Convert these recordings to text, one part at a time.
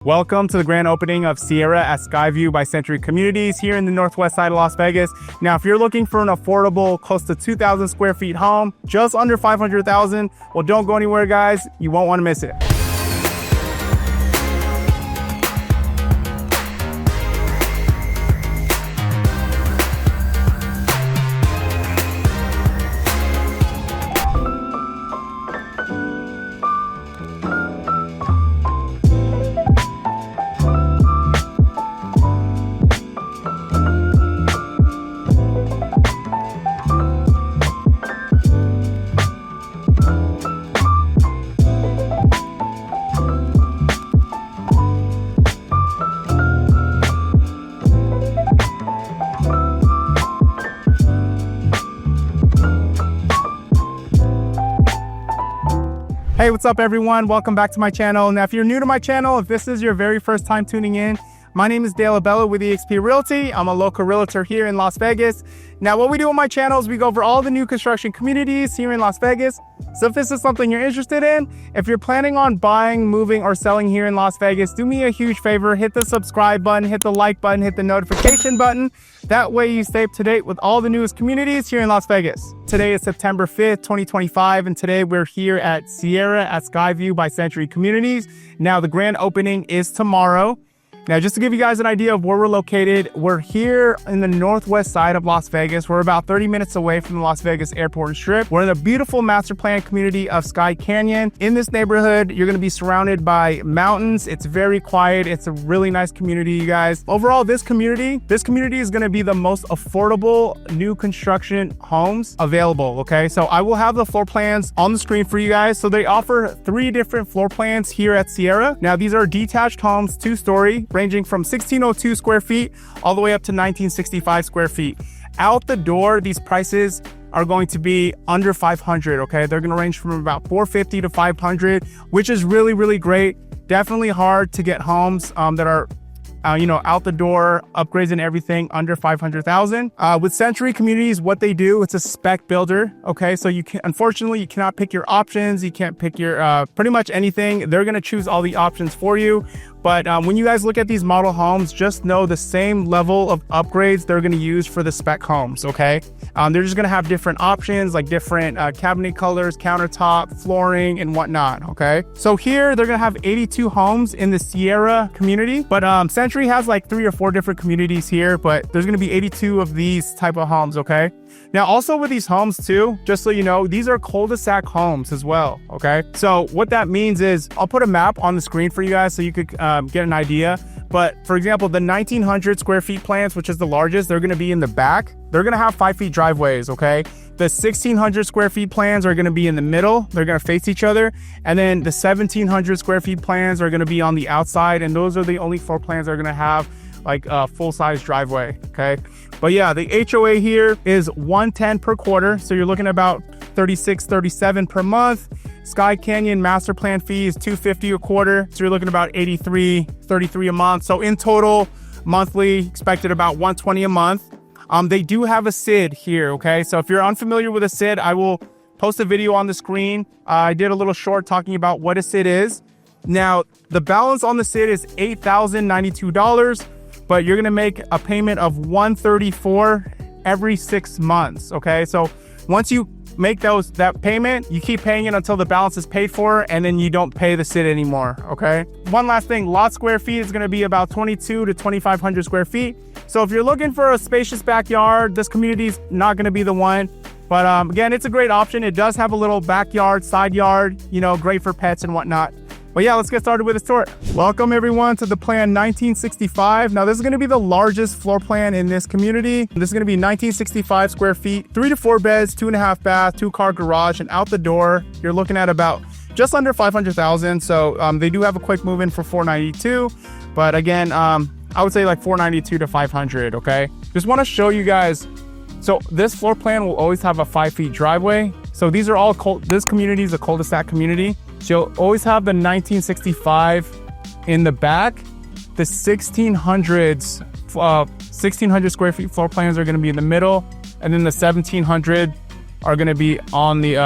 Welcome to the grand opening of Sierra Skyview by Century Communities here in the northwest side of Las Vegas. Now, if you're looking for an affordable, close to 2,000 square feet home, just under 500,000, well, don't go anywhere, guys. You won't want to miss it. Hey, what's up everyone? Welcome back to my channel. Now, if you're new to my channel, if this is your very first time tuning in, my name is Dale Abella with eXp Realty. I'm a local realtor here in Las Vegas. Now, what we do on my channel is we go over all the new construction communities here in Las Vegas. So if this is something you're interested in, if you're planning on buying, moving, or selling here in Las Vegas, do me a huge favor, hit the subscribe button, hit the like button, hit the notification button. That way you stay up to date with all the newest communities here in Las Vegas. Today is September 5th, 2025, and today we're here at Sierra Skyview by Century Communities. Now, the grand opening is tomorrow. Now, just to give you guys an idea of where we're located, we're here in the northwest side of Las Vegas. We're about 30 minutes away from the Las Vegas Airport and Strip. We're in a beautiful master plan community of Sky Canyon. In this neighborhood, you're going to be surrounded by mountains. It's very quiet. It's a really nice community, you guys. Overall, this community is going to be the most affordable new construction homes available, okay? So I will have the floor plans on the screen for you guys. So they offer 3 different floor plans here at Sierra. Now, these are detached homes, 2-story, ranging from 1602 square feet all the way up to 1965 square feet. Out the door, these prices are going to be under 500, okay? They're going to range from about 450 to 500, which is really, really great. Definitely hard to get homes that are out the door, upgrades and everything under 500,000. With Century Communities, what they do, it's a spec builder. Okay, so unfortunately, you cannot pick your options. You can't pick your pretty much anything. They're gonna choose all the options for you. But when you guys look at these model homes, just know the same level of upgrades they're going to use for the spec homes, okay? They're just going to have different options, like different cabinet colors, countertop, flooring, and whatnot, okay? So here, they're going to have 82 homes in the Sierra community, but Century has like 3 or 4 different communities here, but there's going to be 82 of these type of homes, okay? Now, also with these homes too, just so you know, these are cul-de-sac homes as well, okay? So what that means is, I'll put a map on the screen for you guys so you could get an idea. But for example, the 1900 square feet plans, which is the largest, they're going to be in the back. They're going to have 5 feet driveways, okay? The 1600 square feet plans are going to be in the middle. They're going to face each other. And then the 1700 square feet plans are going to be on the outside. And those are the only floor plans that are going to have like a full-size driveway, okay? But yeah, the HOA here is $110 per quarter. So you're looking at about $36, $37 per month. Sky Canyon master plan fee is $250 a quarter. So you're looking about $83, $33 a month. So in total, monthly expected about $120 a month. They do have a SID here, okay? So if you're unfamiliar with a SID, I will post a video on the screen. I did a little short talking about what a SID is. Now, the balance on the SID is $8,092, but you're gonna make a payment of $134 every 6 months, okay? So once you make that payment, you keep paying it until the balance is paid for, and then you don't pay the SID anymore, okay? One last thing, lot square feet is gonna be about 22 to 2,500 square feet. So if you're looking for a spacious backyard, this community is not gonna be the one. But again, it's a great option. It does have a little backyard, side yard, great for pets and whatnot. But yeah, let's get started with the tour. Welcome everyone to the plan 1965. Now this is gonna be the largest floor plan in this community. This is gonna be 1965 square feet, 3 to 4 beds, 2.5 bath, 2-car garage, and out the door, you're looking at about just under 500,000. So they do have a quick move in for 492. But again, I would say like 492 to 500, okay? Just wanna show you guys. So this floor plan will always have a 5 feet driveway. So these are all, this community is a cul-de-sac community. So you'll always have the 1965 in the back. The 1600s, 1600 square feet floor plans are going to be in the middle, and then the 1700 are going to be on the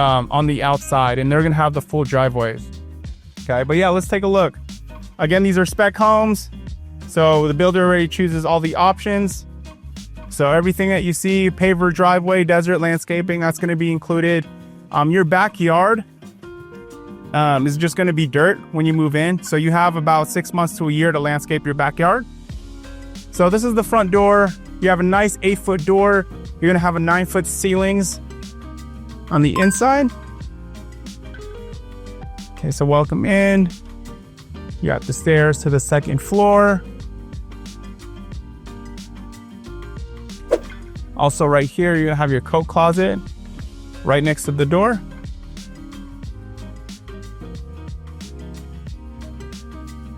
outside, and they're going to have the full driveways. Okay, but yeah, let's take a look. Again, these are spec homes, so the builder already chooses all the options. So everything that you see, paver driveway, desert landscaping, that's going to be included. Your backyard is just going to be dirt when you move in. So you have about 6 months to a year to landscape your backyard. So this is the front door. You have a nice 8-foot door. You're going to have a 9-foot ceilings on the inside. Okay, so welcome in. You got the stairs to the second floor. Also right here, you're gonna have your coat closet right next to the door.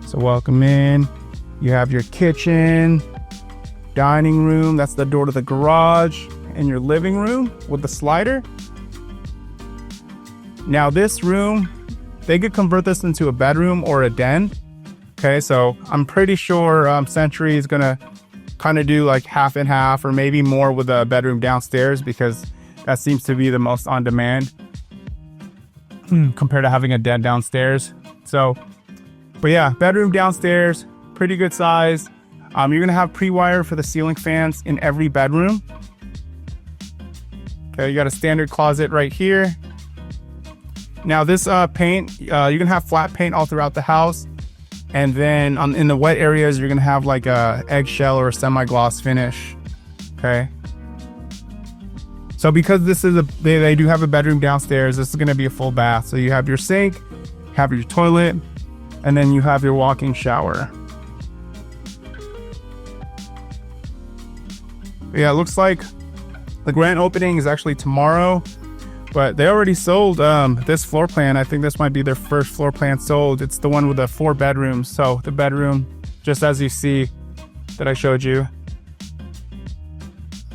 So welcome in. You have your kitchen, dining room. That's the door to the garage, and your living room with the slider. Now this room, they could convert this into a bedroom or a den. Okay, so I'm pretty sure Century is gonna kind of do like half and half, or maybe more with a bedroom downstairs, because that seems to be the most on demand compared to having a den downstairs. So, but yeah, bedroom downstairs, pretty good size. You're gonna have pre-wire for the ceiling fans in every bedroom. Okay, you got a standard closet right here. Now this paint, you're gonna have flat paint all throughout the house. And then in the wet areas, you're gonna have like a eggshell or a semi-gloss finish. Okay. So because this is they do have a bedroom downstairs, this is gonna be a full bath. So you have your sink, have your toilet, and then you have your walk-in shower. Yeah, it looks like the grand opening is actually tomorrow. But they already sold this floor plan. I think this might be their first floor plan sold. It's the one with the 4 bedrooms. So the bedroom, just as you see that I showed you.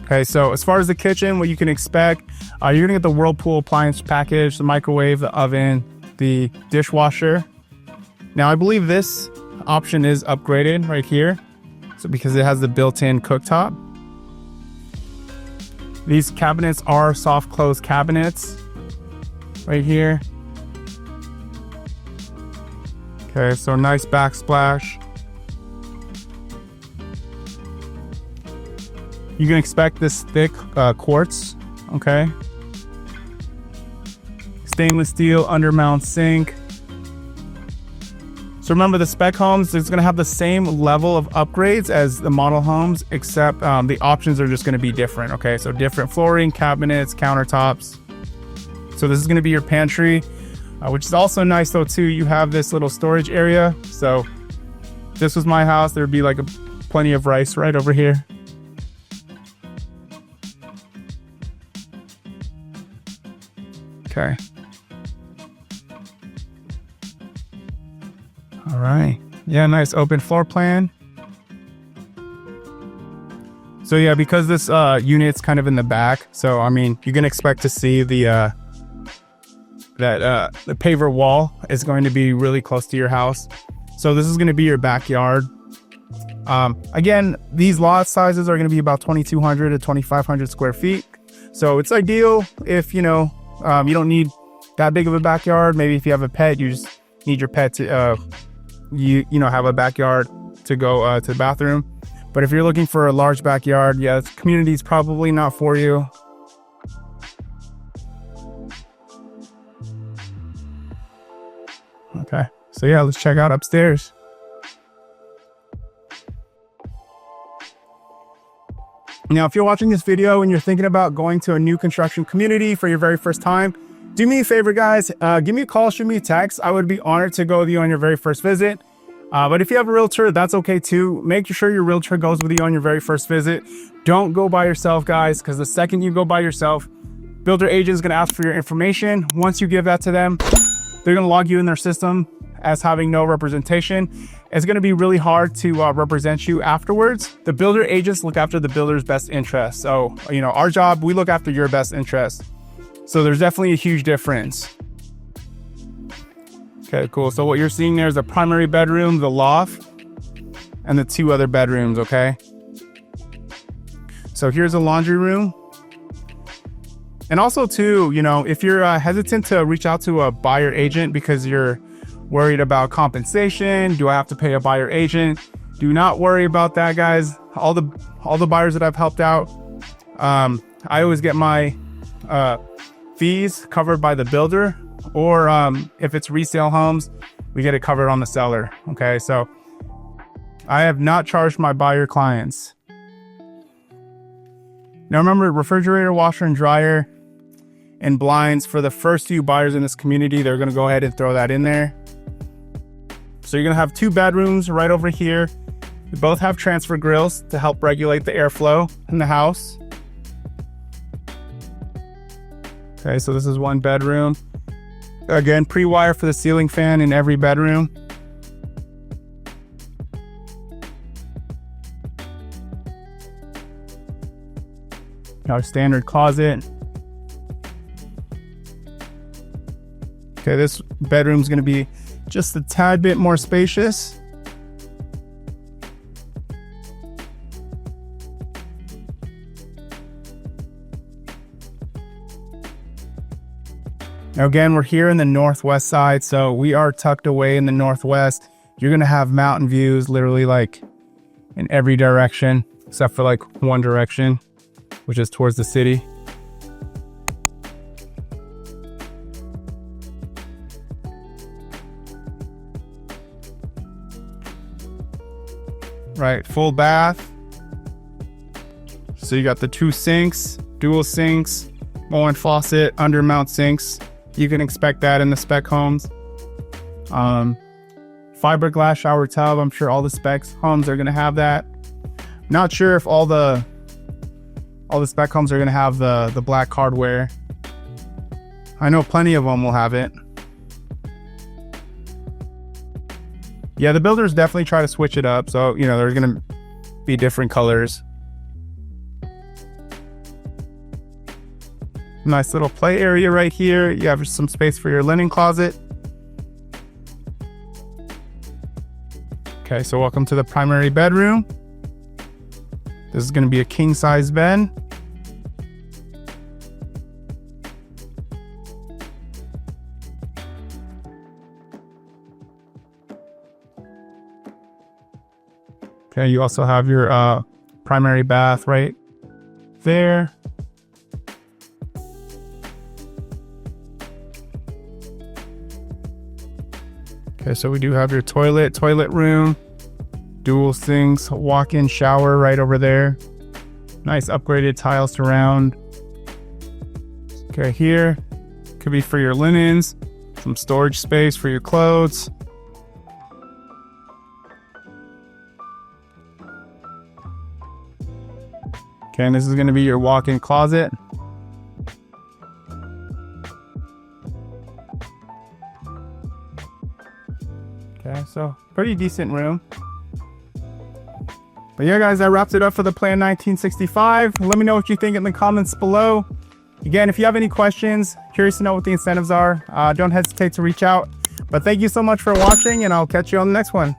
Okay, so as far as the kitchen, what you can expect, you're gonna get the Whirlpool appliance package, the microwave, the oven, the dishwasher. Now I believe this option is upgraded right here. So because it has the built-in cooktop. These cabinets are soft close cabinets right here. Okay, so nice backsplash. You can expect this thick quartz, okay? Stainless steel undermount sink. So remember, the spec homes, it's gonna have the same level of upgrades as the model homes, except the options are just gonna be different, okay? So different flooring, cabinets, countertops. So this is gonna be your pantry, which is also nice though too. You have this little storage area. So if this was my house, there'd be like plenty of rice right over here. Okay. All right. Yeah, nice open floor plan. So yeah, because this unit's kind of in the back, so I mean, you can expect to see the paver wall is going to be really close to your house. So this is going to be your backyard. Again, these lot sizes are going to be about 2,200 to 2,500 square feet. So it's ideal if, you know, you don't need that big of a backyard. Maybe if you have a pet, you just need your pet to, you know, have a backyard to go to the bathroom. But if you're looking for a large backyard, yeah, this community is probably not for you. Okay, so yeah, let's check out upstairs. Now, if you're watching this video and you're thinking about going to a new construction community for your very first time, do me a favor, guys, give me a call, shoot me a text. I would be honored to go with you on your very first visit. But if you have a realtor, that's okay too. Make sure your realtor goes with you on your very first visit. Don't go by yourself, guys, because the second you go by yourself, builder agent is going to ask for your information. Once you give that to them, they're going to log you in their system as having no representation. It's going to be really hard to represent you afterwards. The builder agents look after the builder's best interest. So, you know, our job, we look after your best interest. So there's definitely a huge difference. Okay, cool. So what you're seeing there is the primary bedroom, the loft, and the 2 other bedrooms, okay? So here's a laundry room. And also too, you know, if you're hesitant to reach out to a buyer agent because you're worried about compensation. Do I have to pay a buyer agent? Do not worry about that, guys. All the buyers that I've helped out, I always get my fees covered by the builder, or if it's resale homes, we get it covered on the seller. Okay, so I have not charged my buyer clients. Now remember, refrigerator, washer and dryer, and blinds for the first few buyers in this community, they're gonna go ahead and throw that in there. So you're gonna have 2 bedrooms right over here. We both have transfer grills to help regulate the airflow in the house. Okay, so this is 1 bedroom. Again, pre-wire for the ceiling fan in every bedroom. Our standard closet. Okay, this bedroom's gonna be just a tad bit more spacious. Now again, we're here in the northwest side, so we are tucked away in the northwest. You're gonna have mountain views literally like in every direction, except for like one direction, which is towards the city. Right, full bath. So you got the 2 sinks, dual sinks, one faucet, undermount sinks. You can expect that in the spec homes. Fiberglass shower tub. I'm sure all the specs homes are gonna have that. Not sure if all the spec homes are gonna have the black hardware. I know plenty of them will have it. Yeah, the builders definitely try to switch it up. So, you know, there's gonna be different colors. Nice little play area right here. You have some space for your linen closet. Okay, so welcome to the primary bedroom. This is gonna be a king size bed. Okay, you also have your primary bath right there. Okay, so we do have your toilet room, dual sinks, walk-in shower right over there. Nice upgraded tiles surround. Okay, here could be for your linens, some storage space for your clothes. Okay, and this is gonna be your walk-in closet. Okay, so pretty decent room. But yeah, guys, that wraps it up for the Plan 1965. Let me know what you think in the comments below. Again, if you have any questions, curious to know what the incentives are, don't hesitate to reach out. But thank you so much for watching, and I'll catch you on the next one.